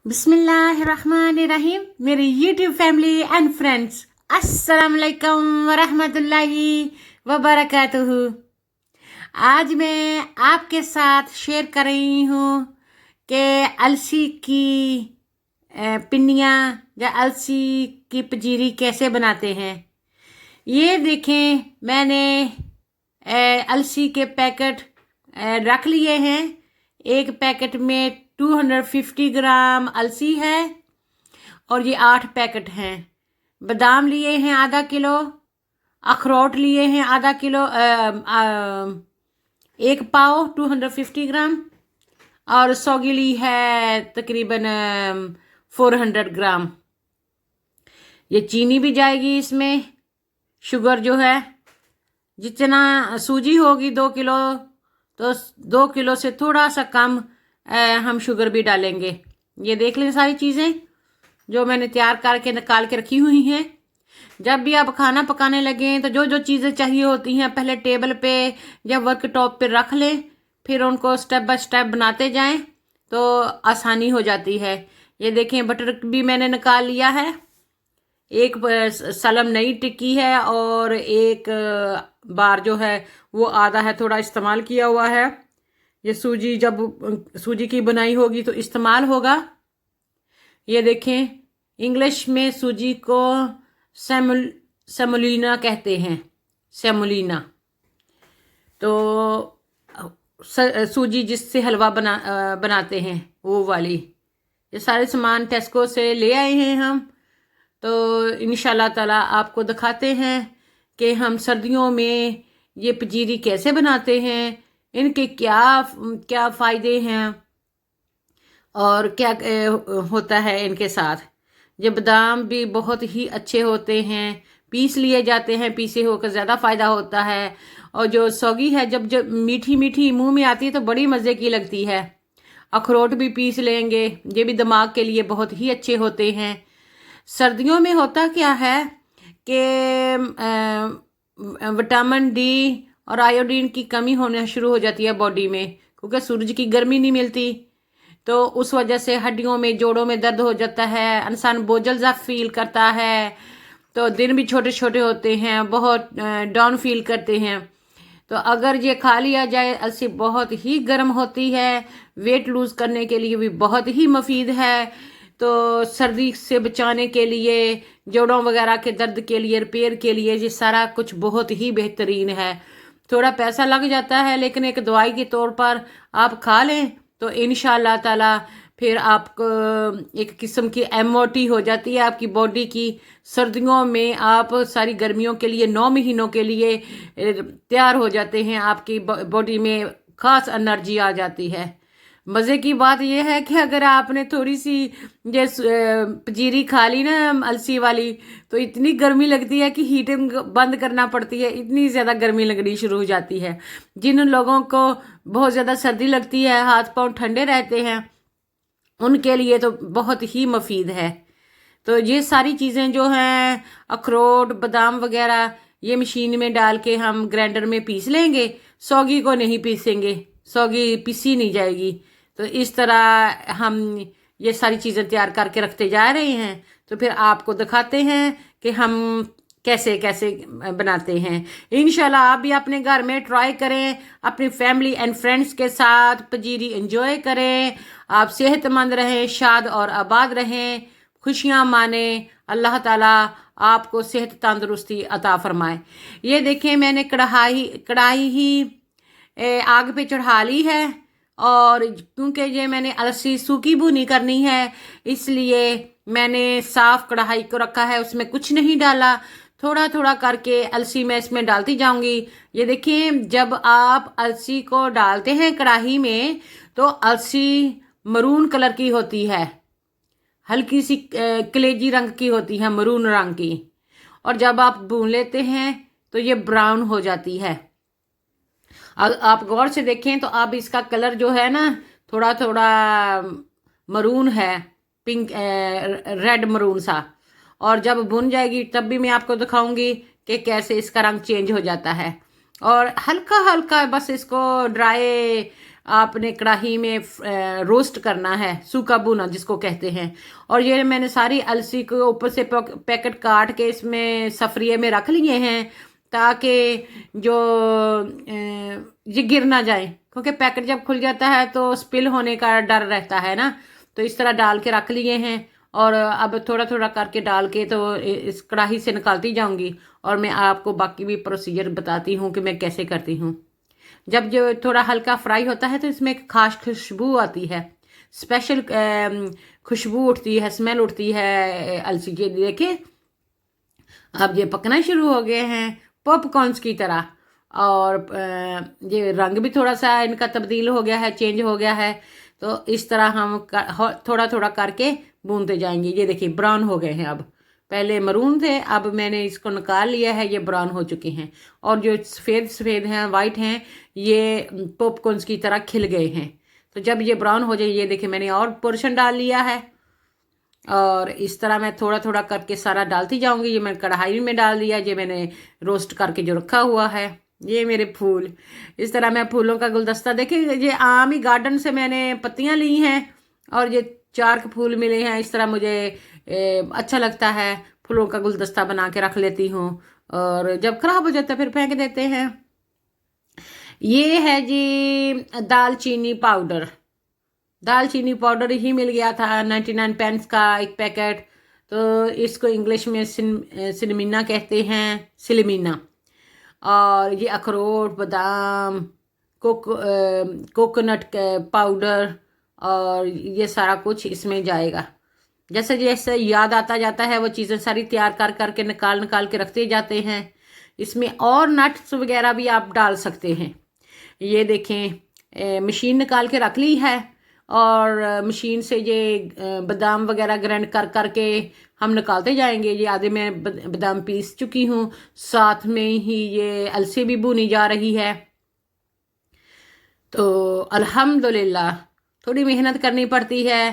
बिस्मिल्लाहिर्रहमानिर्रहीम। मेरी YouTube family and friends, अस्सलाम वालेकुम वरहमतुल्लाहि वबरकातुहू। आज मैं आपके साथ शेयर कर रही हूँ कि अलसी की पिन्नियाँ या अलसी की पंजीरी कैसे बनाते हैं। ये देखें, मैंने अलसी के पैकेट रख लिए हैं। एक पैकेट में 250 ग्राम अलसी है और ये 8 पैकेट हैं। बादाम लिए हैं आधा किलो, अखरोट लिए हैं आधा किलो, एक पाव 250 ग्राम, और सौगी ली है तकरीबन 400 ग्राम। ये चीनी भी जाएगी इसमें, शुगर जो है जितना सूजी होगी 2 किलो, तो 2 किलो से थोड़ा सा कम हम शुगर भी डालेंगे। ये देख लें सारी चीज़ें जो मैंने तैयार करके निकाल के रखी हुई हैं। जब भी आप खाना पकाने लगें तो जो जो चीज़ें चाहिए होती हैं पहले टेबल पे या वर्क टॉप पे रख लें, फिर उनको स्टेप बाय स्टेप बनाते जाएं तो आसानी हो जाती है। ये देखें, बटर भी मैंने निकाल लिया है। एक सलम नई टिक्की है और एक बार जो है वो आधा है, थोड़ा इस्तेमाल किया हुआ है। ये सूजी जब सूजी की बनाई होगी तो इस्तेमाल होगा। ये देखें, इंग्लिश में सूजी को सेमोलिना कहते हैं, सेमोलिना। तो सूजी जिससे हलवा बनाते हैं वो वाली। ये सारे सामान टेस्को से ले आए हैं हम। तो इंशाल्लाह ताला आपको दिखाते हैं कि हम सर्दियों में ये पंजीरी कैसे बनाते हैं, इनके क्या क्या फ़ायदे हैं और क्या होता है इनके साथ। ये बादाम भी बहुत ही अच्छे होते हैं, पीस लिए जाते हैं, पीसे होकर ज़्यादा फ़ायदा होता है। और जो सौगी है जब जब मीठी मीठी मुंह में आती है तो बड़ी मज़े की लगती है। अखरोट भी पीस लेंगे, ये भी दिमाग के लिए बहुत ही अच्छे होते हैं। सर्दियों में होता क्या है कि विटामिन डी और आयोडीन की कमी होना शुरू हो जाती है बॉडी में, क्योंकि सूरज की गर्मी नहीं मिलती। तो उस वजह से हड्डियों में, जोड़ों में दर्द हो जाता है, इंसान बोझल सा फील करता है, तो दिन भी छोटे छोटे होते हैं, बहुत डाउन फील करते हैं। तो अगर ये खा लिया जाए, अलसी बहुत ही गर्म होती है, वेट लूज़ करने के लिए भी बहुत ही मुफीद है। तो सर्दी से बचाने के लिए, जोड़ों वगैरह के दर्द के लिए, रिपेयर के लिए ये सारा कुछ बहुत ही बेहतरीन है। थोड़ा पैसा लग जाता है, लेकिन एक दवाई के तौर पर आप खा लें तो इंशाल्लाह ताला फिर आपको एक किस्म की एमओटी हो जाती है आपकी बॉडी की। सर्दियों में आप सारी गर्मियों के लिए 9 महीनों के लिए तैयार हो जाते हैं, आपकी बॉडी में खास एनर्जी आ जाती है। मज़े की बात यह है कि अगर आपने थोड़ी सी ये पंजीरी खा ली ना अलसी वाली, तो इतनी गर्मी लगती है कि हीटिंग बंद करना पड़ती है, इतनी ज़्यादा गर्मी लगनी शुरू हो जाती है। जिन लोगों को बहुत ज़्यादा सर्दी लगती है, हाथ पांव ठंडे रहते हैं, उनके लिए तो बहुत ही मुफीद है। तो ये सारी चीज़ें जो हैं, अखरोट, बादाम वगैरह, ये मशीन में डाल के हम ग्राइंडर में पीस लेंगे। सौगी को नहीं पीसेंगे, सौगी पीसी नहीं जाएगी। तो इस तरह हम ये सारी चीज़ें तैयार करके रखते जा रहे हैं। तो फिर आपको दिखाते हैं कि हम कैसे कैसे बनाते हैं। इंशाल्लाह आप भी अपने घर में ट्राई करें, अपनी फैमिली एंड फ्रेंड्स के साथ पंजीरी एंजॉय करें। आप सेहतमंद रहें, शाद और आबाद रहें, खुशियाँ माने। अल्लाह ताला आपको सेहत तंदुरुस्ती अता फरमाए। ये देखें, मैंने कढ़ाई ही आग पे चढ़ा ली है, और क्योंकि ये मैंने अलसी सूखी भुनी करनी है, इसलिए मैंने साफ कढ़ाई को रखा है, उसमें कुछ नहीं डाला। थोड़ा थोड़ा करके अलसी मैं इसमें डालती जाऊंगी। ये देखिए, जब आप अलसी को डालते हैं कढ़ाई में तो अलसी मरून कलर की होती है, हल्की सी कलेजी रंग की होती है, मरून रंग की। और जब आप भून लेते हैं तो ये ब्राउन हो जाती है। आप गौर से देखें तो अब इसका कलर जो है ना, थोड़ा थोड़ा मरून है, पिंक रेड मरून सा। और जब भुन जाएगी तब भी मैं आपको दिखाऊंगी कि कैसे इसका रंग चेंज हो जाता है। और हल्का हल्का बस इसको ड्राई आपने कढ़ाई में रोस्ट करना है, सूखा भुना जिसको कहते हैं। और ये मैंने सारी अलसी को ऊपर से पैकेट काट के इसमें सफरिये में रख लिए हैं, ताकि जो ये गिर ना जाए, क्योंकि पैकेट जब खुल जाता है तो स्पिल होने का डर रहता है ना। तो इस तरह डाल के रख लिए हैं, और अब थोड़ा थोड़ा करके डाल के तो इस कढ़ाई से निकालती जाऊंगी, और मैं आपको बाकी भी प्रोसीजर बताती हूँ कि मैं कैसे करती हूँ। जब जो थोड़ा हल्का फ्राई होता है तो इसमें एक खास खुशबू आती है, स्पेशल खुशबू उठती है, स्मेल उठती है अलसी के। देखिए अब ये पकना शुरू हो गए हैं पॉपकॉर्न्स की तरह, और ये रंग भी थोड़ा सा इनका तब्दील हो गया है, चेंज हो गया है। तो इस तरह हम थोड़ा थोड़ा करके भूनते जाएंगे। ये देखिए ब्राउन हो गए हैं, अब पहले मरून थे, अब मैंने इसको निकाल लिया है, ये ब्राउन हो चुके हैं। और जो सफ़ेद सफ़ेद हैं, वाइट हैं, ये पॉपकॉर्न्स की तरह खिल गए हैं। तो जब ये ब्राउन हो जाए, ये देखिए मैंने और पोर्शन डाल लिया है, और इस तरह मैं थोड़ा थोड़ा करके सारा डालती जाऊंगी। ये मैंने कढ़ाई में डाल दिया, ये मैंने रोस्ट करके जो रखा हुआ है। ये मेरे फूल, इस तरह मैं फूलों का गुलदस्ता, देखिए ये आम ही गार्डन से मैंने पत्तियां ली हैं, और ये 4 के फूल मिले हैं। इस तरह मुझे अच्छा लगता है, फूलों का गुलदस्ता बना के रख लेती हूँ, और जब खराब हो जाता है फिर फेंक देते हैं। ये है जी दालचीनी पाउडर। दालचीनी पाउडर ही मिल गया था 99 पेंस का एक पैकेट। तो इसको इंग्लिश में सिलमीना कहते हैं, सिलमीना। और ये अखरोट, बादाम, कोकोनट पाउडर, और ये सारा कुछ इसमें जाएगा। जैसे जैसे याद आता जाता है वो चीज़ें सारी तैयार कर करके निकाल निकाल के रखते जाते हैं। इसमें और नट्स वगैरह भी आप डाल सकते हैं। ये देखें मशीन निकाल के रख ली है, और मशीन से ये बादाम वगैरह ग्राइंड कर करके हम निकालते जाएंगे। ये आधे मैं बादाम पीस चुकी हूँ, साथ में ही ये अलसी भी भुनी जा रही है। तो अल्हम्दुलिल्लाह थोड़ी मेहनत करनी पड़ती है।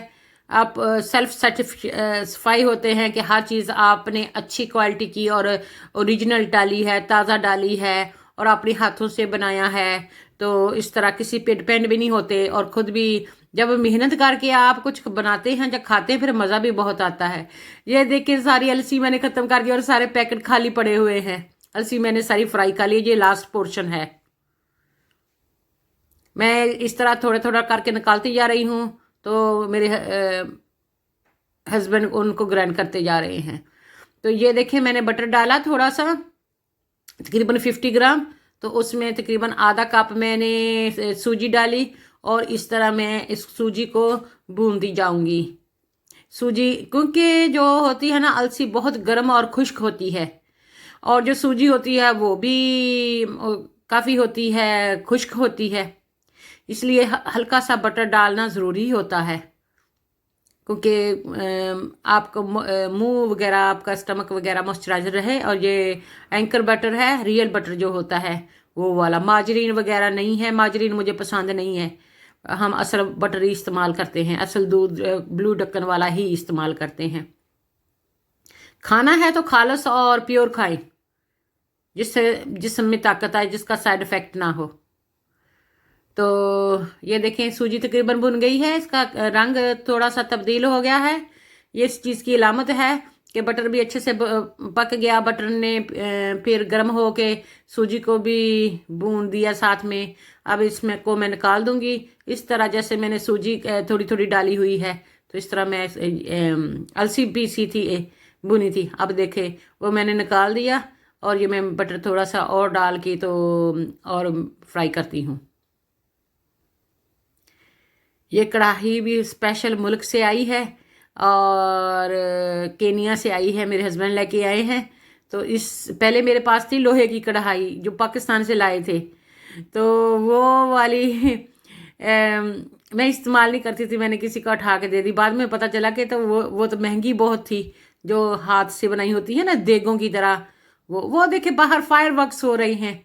आप सेल्फ सेटिस्फाई होते हैं कि हर चीज़ आपने अच्छी क्वालिटी की और ओरिजिनल डाली है, ताज़ा डाली है, और अपने हाथों से बनाया है। तो इस तरह किसी पे डिपेंड भी नहीं होते, और ख़ुद भी जब मेहनत करके आप कुछ बनाते हैं, जब खाते हैं, फिर मज़ा भी बहुत आता है। ये देखिए सारी अलसी मैंने ख़त्म कर दी, और सारे पैकेट खाली पड़े हुए हैं। अलसी मैंने सारी फ्राई कर ली, ये लास्ट पोर्शन है। मैं इस तरह थोड़ा थोड़ा करके निकालती जा रही हूँ, तो मेरे हस्बैंड उनको ग्राइंड करते जा रहे हैं। तो ये देखिए मैंने बटर डाला थोड़ा सा, तकरीबन 50 ग्राम। तो उसमें तकरीबन आधा कप मैंने सूजी डाली, और इस तरह मैं इस सूजी को भूनती जाऊंगी। सूजी क्योंकि जो होती है ना अलसी बहुत गर्म और खुश्क होती है, और जो सूजी होती है वो भी काफ़ी होती है, खुश्क होती है। इसलिए हल्का सा बटर डालना ज़रूरी होता है, क्योंकि आपका मुंह वगैरह, आपका स्टमक वगैरह मॉइस्चराइजर रहे। और ये एंकर बटर है, रियल बटर जो होता है वो वाला, माजरीन वगैरह नहीं है। माजरीन मुझे पसंद नहीं है, हम असल बटर ही इस्तेमाल करते हैं, असल दूध ब्लू ढक्कन वाला ही इस्तेमाल करते हैं। खाना है तो खालस और प्योर खाएं, जिससे जिस्म में ताकत आए, जिसका साइड इफ़ेक्ट ना हो। तो ये देखें सूजी तकरीबन भुन गई है, इसका रंग थोड़ा सा तब्दील हो गया है। ये इस चीज़ की अलामत है कि बटर भी अच्छे से पक गया। बटर ने फिर गर्म हो के सूजी को भी भून दिया साथ में। अब इसमें को मैं निकाल दूंगी, इस तरह जैसे मैंने सूजी थोड़ी थोड़ी डाली हुई है। तो इस तरह मैं अलसी पीसी थी, भुनी थी। अब देखे वो मैंने निकाल दिया, और ये मैं बटर थोड़ा सा और डाल के तो और फ्राई करती हूँ। ये कढ़ाई भी स्पेशल मुल्क से आई है, और केनिया से आई है, मेरे हस्बैंड लेके आए हैं। तो इस पहले मेरे पास थी लोहे की कढ़ाई जो पाकिस्तान से लाए थे, तो वो वाली मैं इस्तेमाल नहीं करती थी, मैंने किसी को उठा के दे दी। बाद में पता चला कि तो वो तो महंगी बहुत थी, जो हाथ से बनाई होती है ना देगों की तरह। वो देखे बाहर फायर वर्क्स हो रही हैं।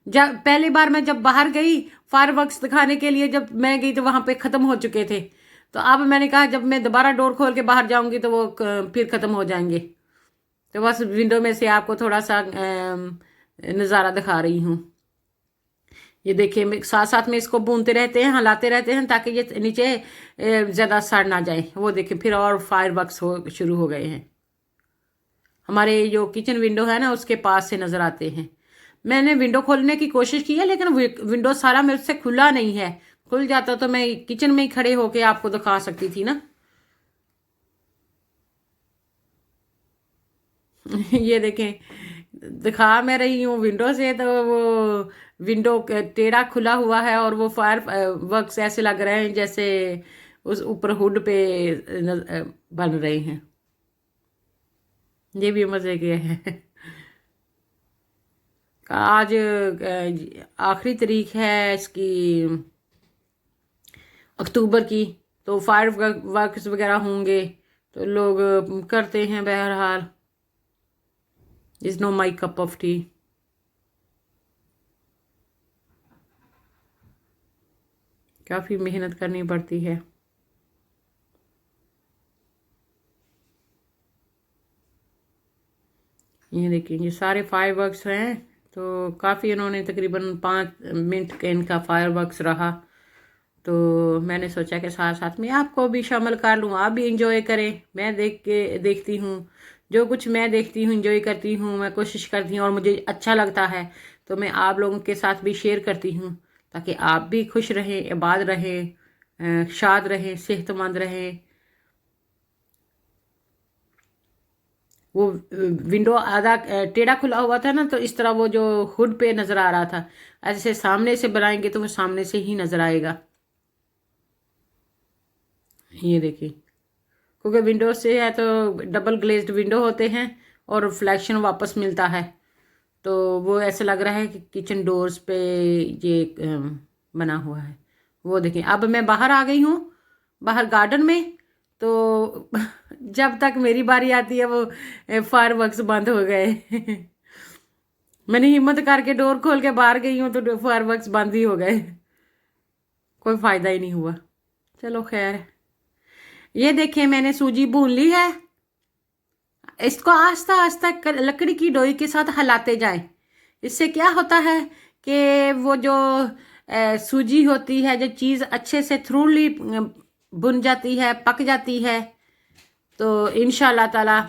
जब पहली बार मैं जब बाहर गई फायर वर्क्स दिखाने के लिए, जब मैं गई तो वहां पे ख़त्म हो चुके थे। तो अब मैंने कहा जब मैं दोबारा डोर खोल के बाहर जाऊंगी तो वो फिर ख़त्म हो जाएंगे। तो बस विंडो में से आपको थोड़ा सा नज़ारा दिखा रही हूँ। ये देखिए साथ साथ में इसको भूनते रहते हैं, हिलाते रहते हैं ताकि ये नीचे ज़्यादा सड़ ना जाए। वो देखिए फिर और फायर वर्क्स हो शुरू हो गए हैं। हमारे जो किचन विंडो है ना उसके पास से नज़र आते हैं। मैंने विंडो खोलने की कोशिश की है लेकिन विंडो सारा मेरे से खुला नहीं है। खुल जाता तो मैं किचन में ही खड़े होके आपको दिखा सकती थी ना। ये देखें, दिखा मैं रही हूँ विंडो से, तो वो विंडो टेढ़ा खुला हुआ है और वो फायर वर्क्स ऐसे लग रहे हैं जैसे उस ऊपर हुड पे बन रहे हैं। ये भी मजे के है। आज आखिरी तारीख है इसकी अक्टूबर की, तो फायर वर्क्स वगैरह होंगे तो लोग करते हैं। बहरहाल is know my cup of T. काफ़ी मेहनत करनी पड़ती है। ये देखिए ये सारे फायर वर्क्स हैं, तो काफ़ी इन्होंने तकरीबन 5 मिनट का इनका फायर वर्क्स रहा। तो मैंने सोचा कि साथ साथ में आपको भी शामिल कर लूँ, आप भी इंजॉय करें। मैं देखती हूँ, जो कुछ मैं देखती हूँ इंजॉय करती हूँ, मैं कोशिश करती हूँ और मुझे अच्छा लगता है तो मैं आप लोगों के साथ भी शेयर करती हूँ ताकि आप भी खुश रहें, आबाद रहें, शाद रहें, सेहतमंद रहें। वो विंडो आधा टेढ़ा खुला हुआ था ना, तो इस तरह वो जो हुड पे नज़र आ रहा था। ऐसे सामने से बनाएंगे तो वो सामने से ही नज़र आएगा। ये देखिए, क्योंकि विंडो से है तो डबल ग्लेज्ड विंडो होते हैं और रिफ्लेक्शन वापस मिलता है, तो वो ऐसे लग रहा है कि किचन डोर्स पे ये बना हुआ है। वो देखिए अब मैं बाहर आ गई हूँ, बाहर गार्डन में। तो जब तक मेरी बारी आती है वो फायर वर्क्स बंद हो गए। मैंने हिम्मत करके डोर खोल के बाहर गई हूँ तो फायर वर्क्स बंद ही हो गए। कोई फायदा ही नहीं हुआ। चलो खैर, ये देखिए मैंने सूजी भून ली है। इसको आस्ता आस्ता लकड़ी की डोई के साथ हिलाते जाएं। इससे क्या होता है कि वो जो सूजी होती है, जो चीज़ अच्छे से थ्रूली भुन जाती है, पक जाती है। तो इंशाल्लाह ताला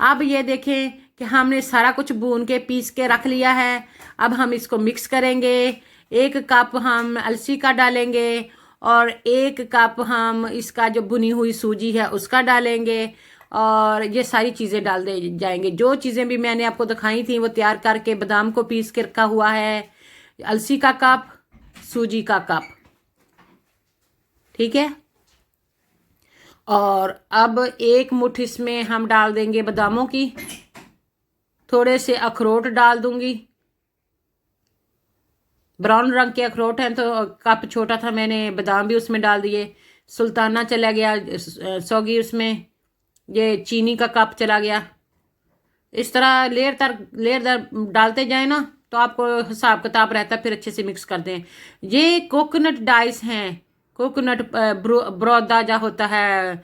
अब ये देखें कि हमने सारा कुछ भून के पीस के रख लिया है। अब हम इसको मिक्स करेंगे। 1 कप हम अलसी का डालेंगे और 1 कप हम इसका जो भुनी हुई सूजी है उसका डालेंगे और ये सारी चीज़ें डाल दे जाएंगे। जो चीज़ें भी मैंने आपको दिखाई थी वो तैयार करके, बादाम को पीस के रखा हुआ है, अलसी का कप, सूजी का कप, ठीक है। और अब 1 मुट्ठी इसमें हम डाल देंगे बादामों की, थोड़े से अखरोट डाल दूंगी। ब्राउन रंग के अखरोट हैं तो कप छोटा था, मैंने बादाम भी उसमें डाल दिए। सुल्ताना चला गया सौगी उसमें, ये चीनी का कप चला गया। इस तरह लेयर दर डालते जाए ना तो आपको हिसाब किताब रहता है, फिर अच्छे से मिक्स कर दें। ये कोकोनट डाइस हैं, कोकोनट बुरादा जा होता है,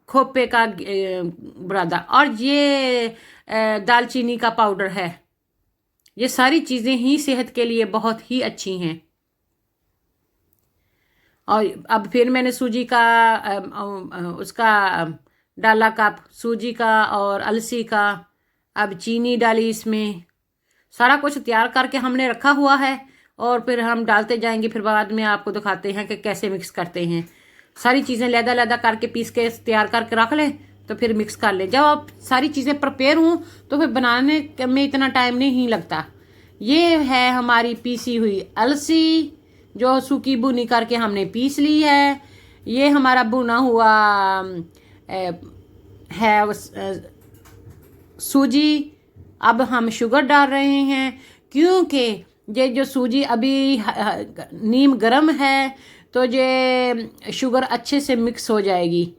खोपे का बुरादा, और ये दालचीनी का पाउडर है। ये सारी चीज़ें ही सेहत के लिए बहुत ही अच्छी हैं। और अब फिर मैंने सूजी का उसका डाला कप सूजी का और अलसी का। अब चीनी डाली इसमें, सारा कुछ तैयार करके हमने रखा हुआ है और फिर हम डालते जाएंगे। फिर बाद में आपको दिखाते हैं कि कैसे मिक्स करते हैं। सारी चीज़ें लैदा लैदा करके पीस के तैयार करके रख लें तो फिर मिक्स कर लें। जब आप सारी चीज़ें प्रिपेयर हों तो फिर बनाने में इतना टाइम नहीं लगता। ये है हमारी पीसी हुई अलसी जो सूखी भुनी करके हमने पीस ली है। ये हमारा भुना हुआ है सूजी। अब हम शुगर डाल रहे हैं क्योंकि ये जो सूजी अभी नीम गर्म है तो ये शुगर अच्छे से मिक्स हो जाएगी।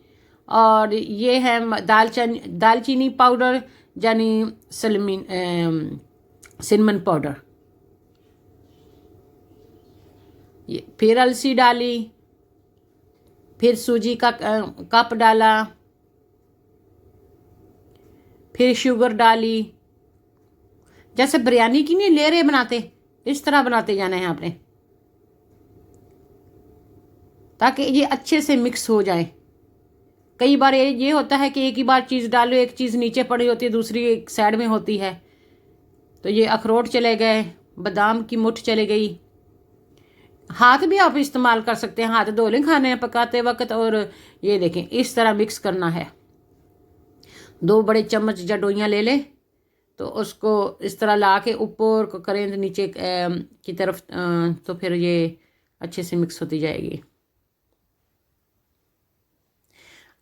और ये है दालचीनी पाउडर यानी सिनमन पाउडर। ये फिर अलसी डाली, फिर सूजी का कप डाला, फिर शुगर डाली। जैसे बिरयानी की नहीं लेयरें बनाते, इस तरह बनाते जाना है आपने। ताकि ये अच्छे से मिक्स हो जाए। कई बार ये होता है कि एक ही बार चीज़ डालो, एक चीज़ नीचे पड़ी होती है, दूसरी एक साइड में होती है। तो ये अखरोट चले गए, बादाम की मुठ चली गई। हाथ भी आप इस्तेमाल कर सकते हैं, हाथ धो लें खाने पकाते वक्त। और ये देखें इस तरह मिक्स करना है। 2 बड़े चम्मच जडोइयाँ ले लें, तो उसको इस तरह ला के ऊपर को करें नीचे की तरफ, तो फिर ये अच्छे से मिक्स होती जाएगी।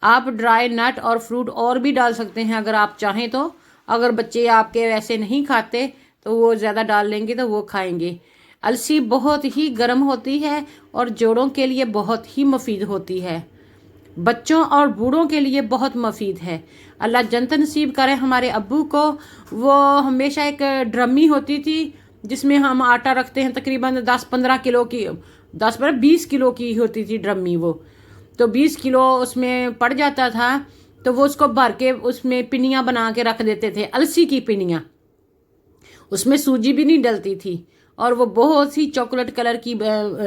आप ड्राई नट और फ्रूट और भी डाल सकते हैं अगर आप चाहें तो। अगर बच्चे आपके वैसे नहीं खाते तो वो ज़्यादा डाल लेंगे तो वो खाएंगे। अलसी बहुत ही गर्म होती है और जोड़ों के लिए बहुत ही मुफीद होती है। बच्चों और बूढ़ों के लिए बहुत मुफीद है। अल्लाह जन्नत नसीब करे हमारे अब्बू को। वो हमेशा एक ड्रमी होती थी जिसमें हम आटा रखते हैं, तकरीबन 10-15 किलो की, 10-20 किलो की होती थी ड्रमी वो। तो 20 किलो उसमें पड़ जाता था, तो वो उसको भर के उसमें पिनियाँ बना के रख देते थे, अलसी की पिनियाँ। उसमें सूजी भी नहीं डलती थी और वो बहुत सी चॉकलेट कलर की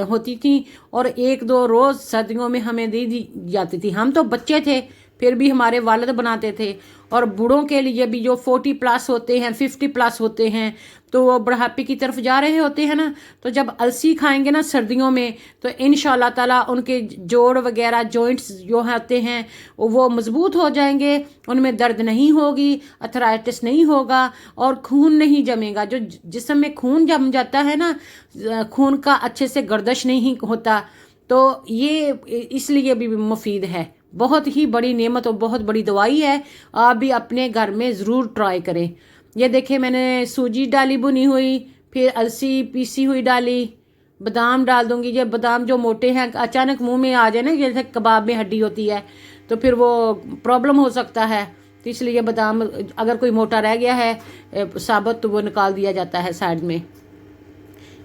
होती थी। और 1-2 रोज़ सर्दियों में हमें दे दी जाती थी। हम तो बच्चे थे फिर भी हमारे वालिद बनाते थे। और बूढ़ों के लिए भी जो 40+ होते हैं, 50+ होते हैं, तो वो बुढ़ापे की तरफ जा रहे होते हैं ना, तो जब अलसी खाएंगे ना सर्दियों में, तो इंशाल्लाह ताला उनके जोड़ वगैरह जॉइंट्स जो होते हैं वो मजबूत हो जाएंगे। उनमें दर्द नहीं होगी, अर्थराइटिस नहीं होगा और खून नहीं जमेगा। जो जिस्म में खून जम जाता है ना, खून का अच्छे से गर्दिश नहीं होता, तो ये इसलिए भी मुफीद है। बहुत ही बड़ी नेमत और बहुत बड़ी दवाई है। आप भी अपने घर में ज़रूर ट्राई करें। ये देखें मैंने सूजी डाली भुनी हुई, फिर अलसी पीसी हुई डाली, बादाम डाल दूंगी। ये बादाम जो मोटे हैं अचानक मुंह में आ जाए ना, जैसे कबाब में हड्डी होती है, तो फिर वो प्रॉब्लम हो सकता है। तो इसलिए बादाम अगर कोई मोटा रह गया है साबुत, तो वो निकाल दिया जाता है साइड में।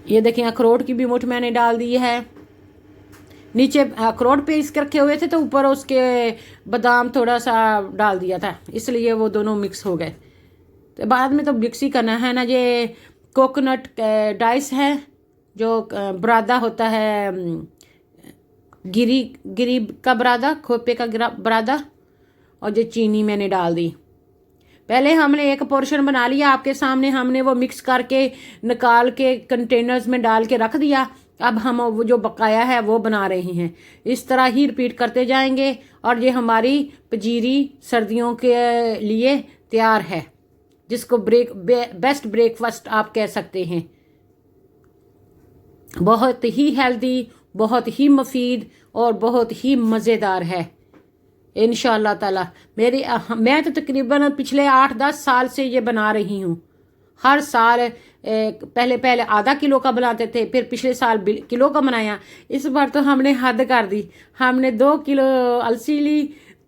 ये देखें अखरोट की भी मुठ मैंने डाल दी है। नीचे अखरोट पीस के रखे हुए थे, तो ऊपर उसके बादाम थोड़ा सा डाल दिया था, इसलिए वो दोनों मिक्स हो गए। तो बाद में तो मिक्स ही करना है ना। ये कोकोनट डाइस है, जो बरादा होता है, गिरी का बरादा, खोपे का बरादा। और ये चीनी मैंने डाल दी। पहले हमने एक पोर्शन बना लिया आपके सामने, हमने वो मिक्स करके निकाल के कंटेनर्स में डाल के रख दिया। अब हम वो जो बकाया है वो बना रहे हैं। इस तरह ही रिपीट करते जाएंगे और ये हमारी पंजीरी सर्दियों के लिए तैयार है, जिसको बेस्ट ब्रेकफास्ट आप कह सकते हैं। बहुत ही हेल्दी, बहुत ही मुफीद और बहुत ही मज़ेदार है इंशाअल्लाह ताला। मैं तो तकरीबन पिछले 8-10 साल से ये बना रही हूँ। हर साल पहले आधा किलो का बनाते थे, फिर पिछले साल किलो का बनाया। इस बार तो हमने हद कर दी। हमने 2 किलो अलसी ली,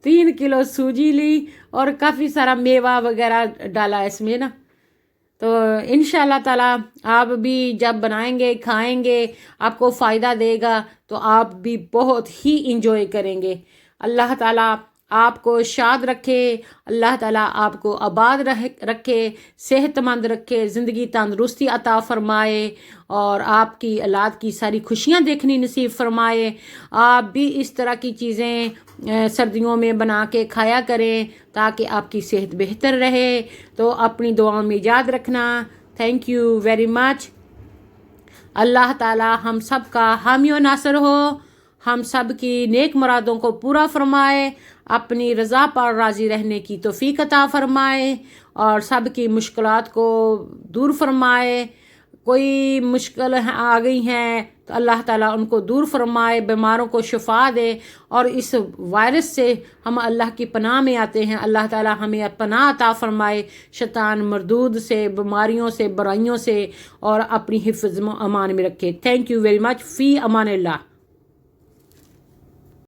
3 किलो सूजी ली और काफ़ी सारा मेवा वगैरह डाला इसमें ना। तो इंशाल्लाह ताला आप भी जब बनाएंगे खाएंगे आपको फ़ायदा देगा, तो आप भी बहुत ही इंजॉय करेंगे। अल्लाह ताला आपको शाद रखे, अल्लाह ताला आपको आबाद रखे, सेहतमंद रखे, ज़िंदगी तंदुरुस्ती अता फ़रमाए और आपकी औलाद की सारी खुशियाँ देखनी नसीब फ़रमाए। आप भी इस तरह की चीज़ें सर्दियों में बना के खाया करें ताकि आपकी सेहत बेहतर रहे। तो अपनी दुआओं में याद रखना। Thank you very much. अल्लाह ताला हम सब का हामी और नासर हो, हम सब की नेक मुरादों को पूरा फरमाए, अपनी रज़ा पर राज़ी रहने की तौफ़ीक अता फ़रमाए और सब की मुश्किलात को दूर फरमाए। कोई मुश्किल आ गई हैं तो अल्लाह ताला उनको दूर फरमाए, बीमारों को शिफा दे। और इस वायरस से हम अल्लाह की पनाह में आते हैं। अल्लाह ताला हमें पनाह अता फरमाए शैतान मरदूद से, बीमारियों से, बुराइयों से, और अपनी हिफ्ज़ अमान में रखे। Thank you very much. Fee Aman Allah.